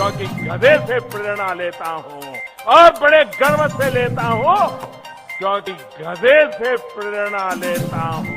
क्योंकि गधे से प्रेरणा लेता हूँ और बड़े गर्व से लेता हूँ क्योंकि गधे से प्रेरणा लेता हूँ।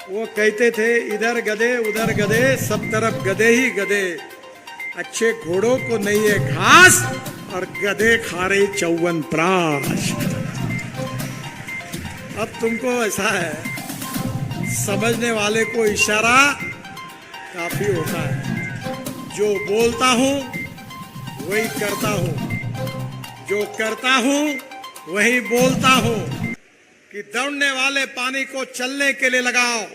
वो कहते थे इधर गधे उधर गधे सब तरफ गधे ही गधे, अच्छे घोड़ों को नहीं है घास और गधे खा रहे च्यवनप्राश। अब तुमको ऐसा है, समझने वाले को इशारा काफी होता है। जो बोलता हूं वही करता हूं, जो करता हूं वही बोलता हूं। कि दौड़ने वाले पानी को चलने के लिए लगाओ,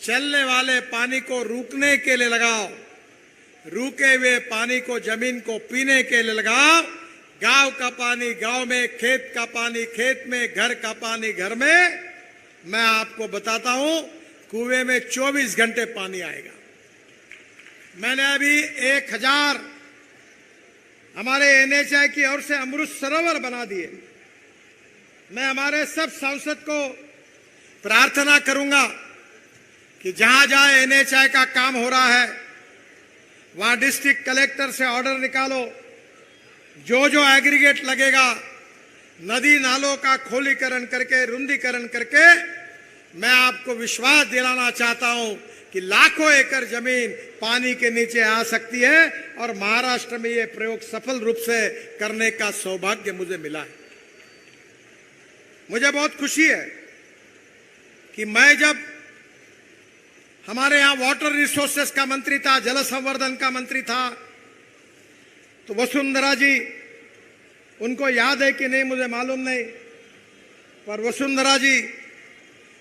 चलने वाले पानी को रुकने के लिए लगाओ, रुके हुए पानी को जमीन को पीने के लिए लगाओ। गांव का पानी गांव में, खेत का पानी खेत में, घर का पानी घर में। मैं आपको बताता हूं, कुएं में 24 घंटे पानी आएगा। मैंने अभी 1000 हमारे एनएचआई की ओर से अमृत सरोवर बना दिए। मैं हमारे सब सांसद को प्रार्थना करूंगा कि जहां जहां एनएचआई का काम हो रहा है वहां डिस्ट्रिक्ट कलेक्टर से ऑर्डर निकालो, जो जो एग्रीगेट लगेगा नदी नालों का खोलीकरण करके, रुंदीकरण करके। मैं आपको विश्वास दिलाना चाहता हूं कि लाखों एकड़ जमीन पानी के नीचे आ सकती है और महाराष्ट्र में यह प्रयोग सफल रूप से करने का सौभाग्य मुझे मिला है। मुझे बहुत खुशी है कि मैं जब हमारे यहां वाटर रिसोर्सेस का मंत्री था, जल संवर्धन का मंत्री था, तो वसुंधरा जी, उनको याद है कि नहीं मुझे मालूम नहीं, पर वसुंधरा जी,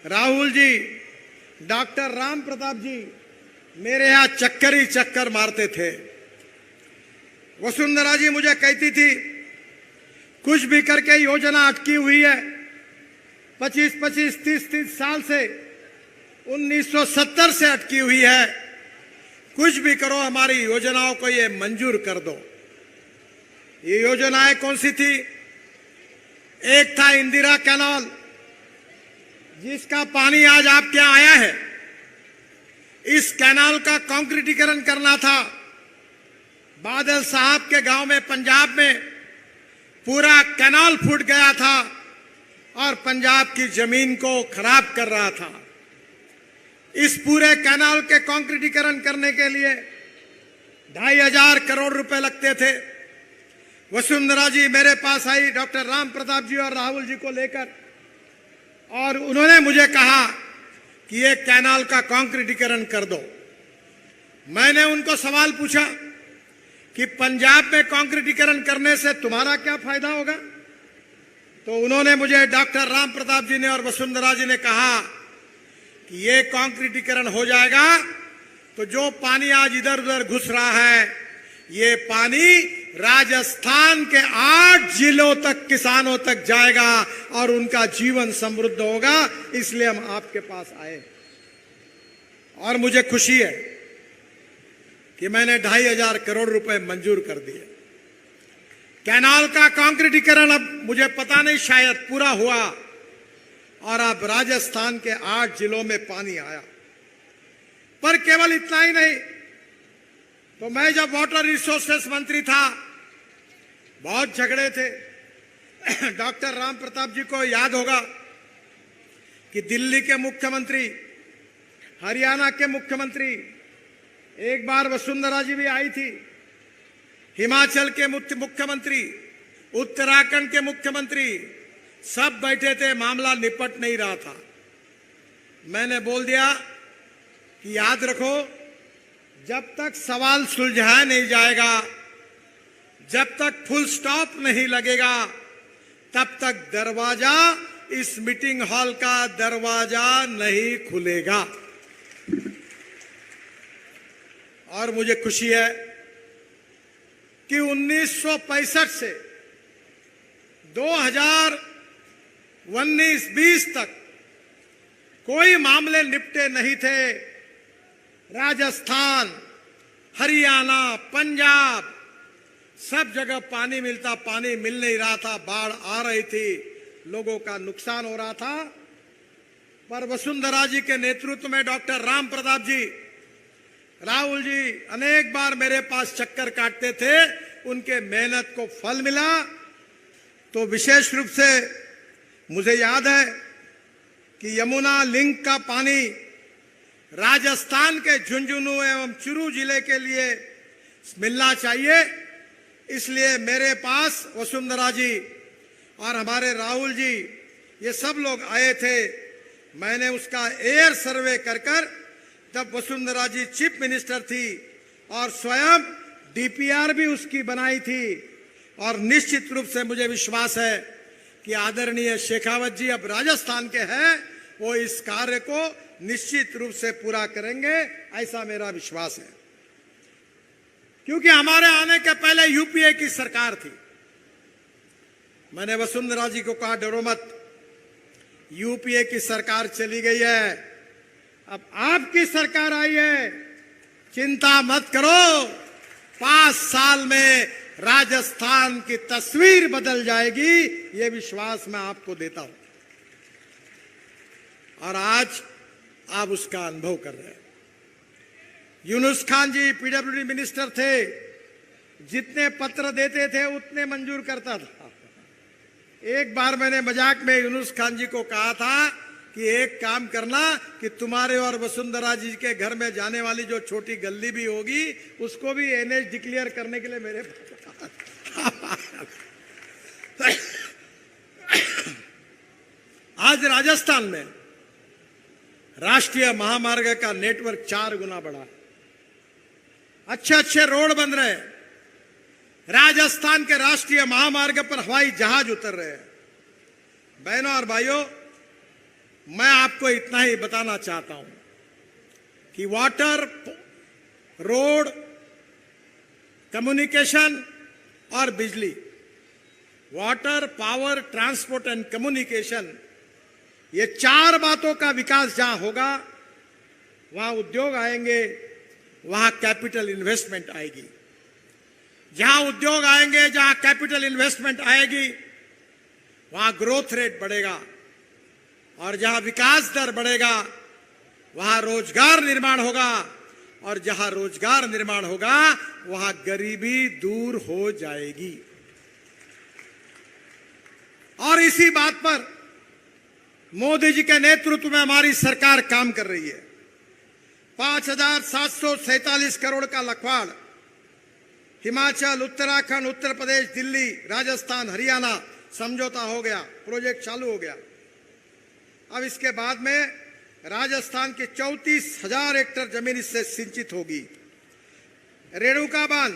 राहुल जी, डॉक्टर राम प्रताप जी मेरे यहां चक्कर ही चक्कर मारते थे। वसुंधरा जी मुझे कहती थी कुछ भी करके योजना अटकी हुई है 25-25, 30-30 साल से, 1970 से अटकी हुई है, कुछ भी करो हमारी योजनाओं को ये मंजूर कर दो। ये योजनाएं कौन सी थी? एक था इंदिरा कैनाल, जिसका पानी आज आपके यहां आया है। इस कैनाल का कंक्रीटीकरण करना था। बादल साहब के गांव में पंजाब में पूरा कैनाल फूट गया था और पंजाब की जमीन को खराब कर रहा था। इस पूरे कैनाल के कंक्रीटीकरण करने के लिए 2500 करोड़ रुपए लगते थे। वसुंधरा जी मेरे पास आई डॉक्टर राम प्रताप जी और राहुल जी को लेकर, और उन्होंने मुझे कहा कि ये कैनाल का कंक्रीटीकरण कर दो। मैंने उनको सवाल पूछा कि पंजाब में कंक्रीटीकरण करने से तुम्हारा क्या फायदा होगा? तो उन्होंने मुझे, डॉक्टर राम प्रताप जी ने और वसुंधरा जी ने कहा कि ये कंक्रीटीकरण हो जाएगा तो जो पानी आज इधर उधर घुस रहा है, ये पानी राजस्थान के 8 जिलों तक, किसानों तक जाएगा और उनका जीवन समृद्ध होगा। इसलिए हम आपके पास आए और मुझे खुशी है कि मैंने 2500 करोड़ रुपए मंजूर कर दिए। कैनाल का कंक्रीटीकरण अब मुझे पता नहीं शायद पूरा हुआ और अब राजस्थान के 8 जिलों में पानी आया। पर केवल इतना ही नहीं, तो मैं जब वाटर रिसोर्सेस मंत्री था बहुत झगड़े थे। डॉक्टर राम प्रताप जी को याद होगा कि दिल्ली के मुख्यमंत्री, हरियाणा के मुख्यमंत्री, एक बार वसुंधरा जी भी आई थी, हिमाचल के मुख्यमंत्री, उत्तराखंड के मुख्यमंत्री, सब बैठे थे, मामला निपट नहीं रहा था। मैंने बोल दिया कि याद रखो, जब तक सवाल सुलझाया नहीं जाएगा, जब तक फुल स्टॉप नहीं लगेगा, तब तक दरवाजा, इस मीटिंग हॉल का दरवाजा नहीं खुलेगा। और मुझे खुशी है कि 1965 से 2019-20 तक कोई मामले निपटे नहीं थे। राजस्थान, हरियाणा, पंजाब, सब जगह पानी मिलता, पानी मिल नहीं रहा था, बाढ़ आ रही थी, लोगों का नुकसान हो रहा था। पर वसुंधरा जी के नेतृत्व में, डॉक्टर राम प्रताप जी राहुल जी अनेक बार मेरे पास चक्कर काटते थे, उनके मेहनत को फल मिला। तो विशेष रूप से मुझे याद है कि यमुना लिंक का पानी राजस्थान के झुंझुनू एवं चुरू जिले के लिए मिलना चाहिए। इसलिए मेरे पास वसुंधरा जी और हमारे राहुल जी, ये सब लोग आए थे। मैंने उसका एयर सर्वे कर तब वसुंधरा जी चीफ मिनिस्टर थी और स्वयं डीपीआर भी उसकी बनाई थी। और निश्चित रूप से मुझे विश्वास है कि आदरणीय शेखावत जी अब राजस्थान के हैं, वो इस कार्य को निश्चित रूप से पूरा करेंगे, ऐसा मेरा विश्वास है। क्योंकि हमारे आने के पहले यूपीए की सरकार थी। मैंने वसुंधरा जी को कहा, डरो मत, यूपीए की सरकार चली गई है, अब आपकी सरकार आई है, चिंता मत करो, 5 साल में राजस्थान की तस्वीर बदल जाएगी, ये विश्वास मैं आपको देता हूं। और आज आप उसका अनुभव कर रहे हैं। यूनुस खान जी पीडब्ल्यूडी मिनिस्टर थे, जितने पत्र देते थे उतने मंजूर करता था। एक बार मैंने मजाक में यूनुस खान जी को कहा था कि एक काम करना कि तुम्हारे और वसुंधरा जी के घर में जाने वाली जो छोटी गली भी होगी उसको भी एनएच डिक्लेयर करने के लिए मेरे आज राजस्थान में राष्ट्रीय महामार्ग का नेटवर्क 4 गुना बढ़ा, अच्छे अच्छे रोड बन रहे हैं, राजस्थान के राष्ट्रीय महामार्ग पर हवाई जहाज उतर रहे हैं। बहनों और भाइयों, मैं आपको इतना ही बताना चाहता हूं कि वाटर, रोड, कम्युनिकेशन और बिजली, water, power, transport and communication, ये 4 बातों का विकास जहां होगा वहां उद्योग आएंगे, वहां कैपिटल इन्वेस्टमेंट आएगी। जहां उद्योग आएंगे, जहां कैपिटल इन्वेस्टमेंट आएगी, वहां ग्रोथ रेट बढ़ेगा और जहां विकास दर बढ़ेगा वहां रोजगार निर्माण होगा और जहां रोजगार निर्माण होगा वहां गरीबी दूर हो जाएगी। और इसी बात पर मोदी जी के नेतृत्व में हमारी सरकार काम कर रही है। 5,747 करोड़ का लखवाड़ हिमाचल, उत्तराखंड, उत्तर प्रदेश, दिल्ली, राजस्थान, हरियाणा समझौता हो गया, प्रोजेक्ट चालू हो गया। अब इसके बाद में राजस्थान के 34,000 हेक्टेयर जमीन इससे सिंचित होगी। रेणुका बांध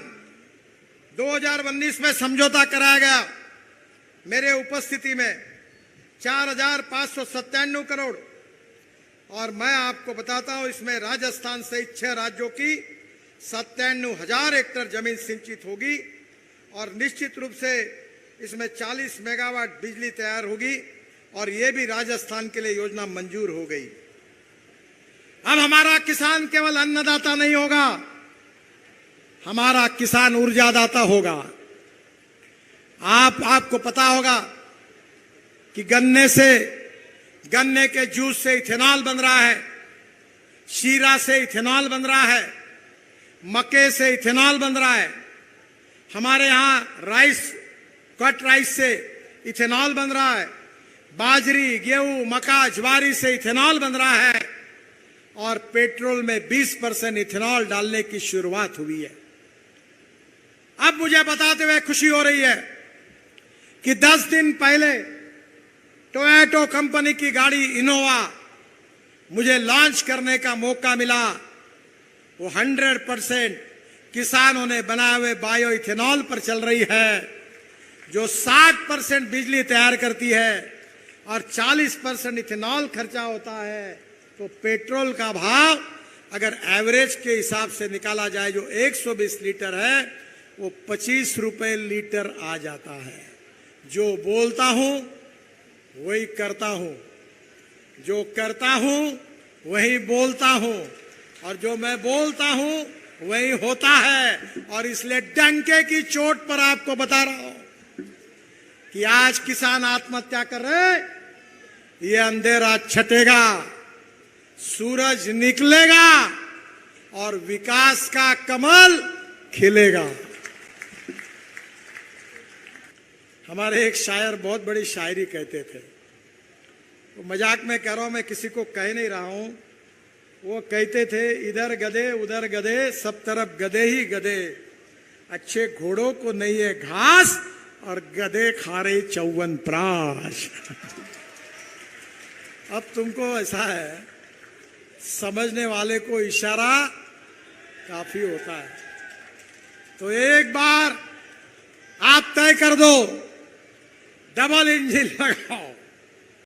2019 में समझौता कराया गया, मेरे उपस्थिति में 4,597 करोड़। और मैं आपको बताता हूं, इसमें राजस्थान सहित 6 राज्यों की 97,000 हेक्टेयर जमीन सिंचित होगी और निश्चित रूप से इसमें 40 मेगावाट बिजली तैयार होगी और यह भी राजस्थान के लिए योजना मंजूर हो गई। अब हमारा किसान केवल अन्नदाता नहीं होगा, हमारा किसान ऊर्जादाता होगा। आपको पता होगा कि गन्ने के जूस से इथेनॉल बन रहा है, शीरा से इथेनॉल बन रहा है, मक्के से इथेनॉल बन रहा है, हमारे यहां कट राइस से इथेनॉल बन रहा है, बाजरी, गेहूं, मक्का, ज्वारी से इथेनॉल बन रहा है और पेट्रोल में 20% इथेनॉल डालने की शुरुआत हुई है। अब मुझे बताते हुए खुशी हो रही है कि 10 दिन पहले टोयोटा कंपनी की गाड़ी इनोवा मुझे लॉन्च करने का मौका मिला। वो 100% किसानों ने बनाए हुए बायो इथेनॉल पर चल रही है, जो 60% बिजली तैयार करती है और 40% इथेनॉल खर्चा होता है। तो पेट्रोल का भाव अगर एवरेज के हिसाब से निकाला जाए, जो 120 लीटर है, वो 25 रुपए लीटर आ जाता है। जो बोलता हूं वही करता हूं, जो करता हूं वही बोलता हूं और जो मैं बोलता हूं वही होता है। और इसलिए डंके की चोट पर आपको बता रहा हूं कि आज किसान आत्महत्या कर रहे, ये अंधेरा छटेगा, सूरज निकलेगा और विकास का कमल खिलेगा। हमारे एक शायर बहुत बड़ी शायरी कहते थे, वो मजाक में कह रहा हूं, मैं किसी को कह नहीं रहा हूं। वो कहते थे, इधर गधे उधर गधे, सब तरफ गधे ही गधे, अच्छे घोड़ों को नहीं है घास और गधे खा रहे च्यवनप्राश। अब तुमको ऐसा है, समझने वाले को इशारा काफी होता है। तो एक बार आप तय कर दो, डबल इंजन लगाओ।